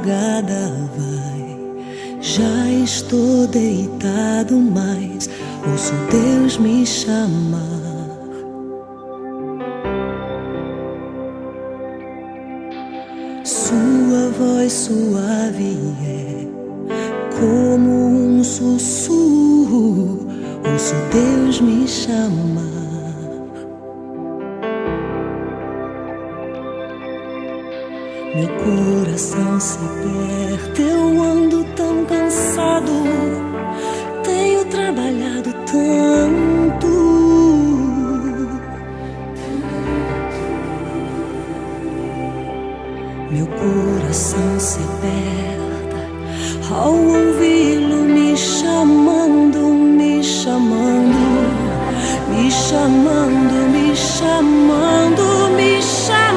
madrugada vai, já estou deitado, mas ouço Deus me chamar. Sua voz suave é como um sussurro, ouço Deus me chamar. Meu coração se aperta, eu ando tão cansado, tenho trabalhado tanto. Meu coração se aperta ao ouvi-lo me chamando, me chamando, me chamando, me chamando, me chamando.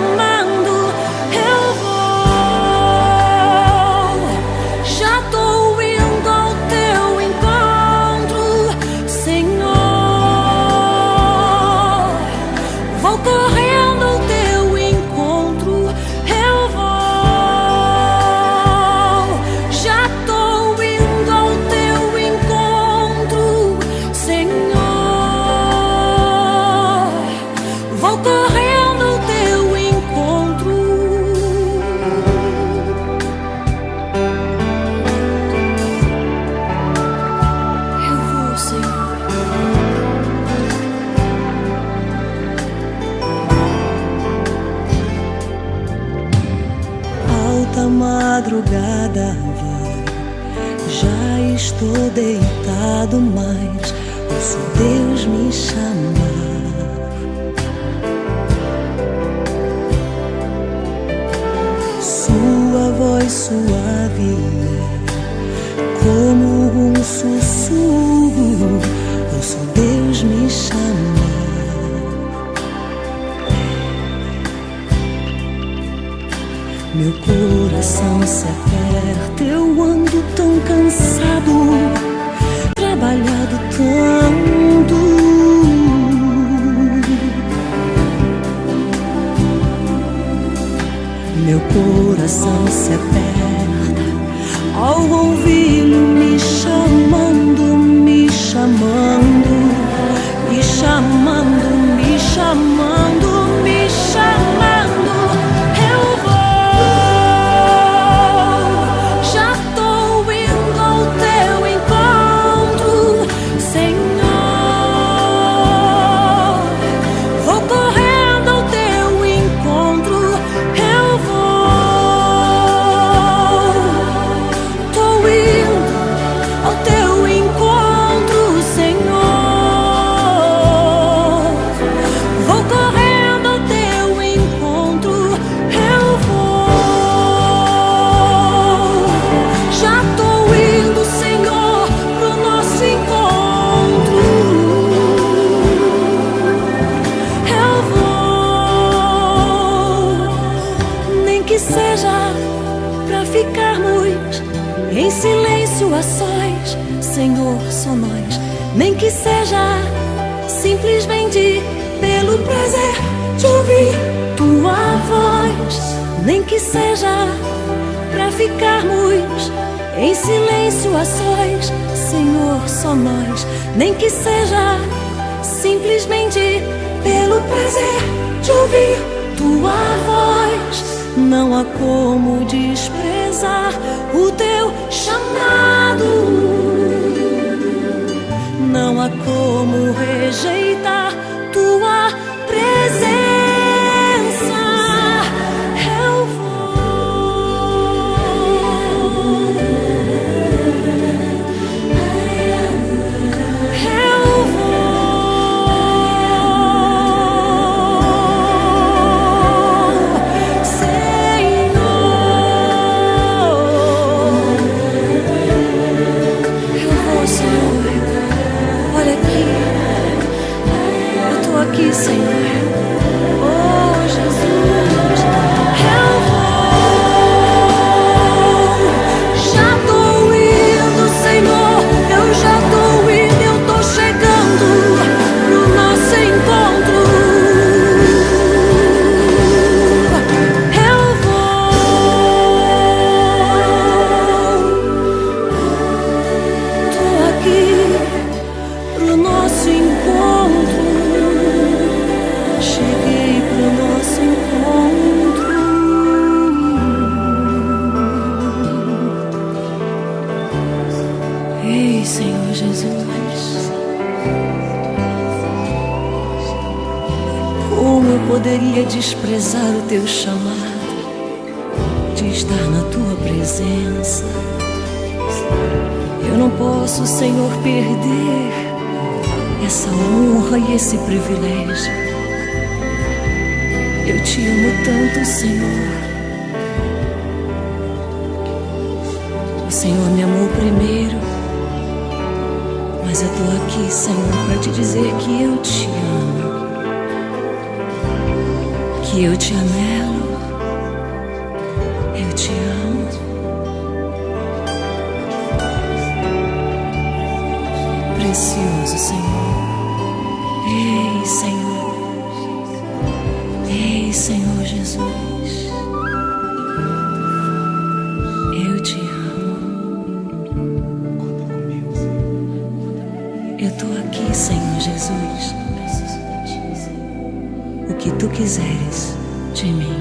A madrugada vai, já estou deitado, mas ouço Deus me chamar. Sua voz suave é como um sussurro, ouço Deus me chamar. Meu coração se aperta, eu ando tão cansado, trabalhado tanto. Meu coração se aperta ao ouvi-lo me chamando, me chamando, me chamando, me chamando, me chamando. Em silêncio a sós, Senhor, só nós. Nem que seja simplesmente pelo prazer de ouvir tua voz. Nem que seja pra ficarmos em silêncio a sós, Senhor, só nós. Nem que seja simplesmente pelo prazer de ouvir tua voz. Não há como desprezar o teu chamado, não há como rejeitar tua presença. Eu poderia desprezar o teu chamado de estar na tua presença. Eu não posso, Senhor, perder essa honra e esse privilégio. Eu te amo tanto, Senhor. O Senhor me amou primeiro, mas eu tô aqui, Senhor, para te dizer que eu te amo, que eu te anelo, eu te amo. Precioso Senhor, ei Senhor, ei Senhor Jesus, eu te amo. Eu tô aqui, Senhor Jesus. O que tu quiseres de mim.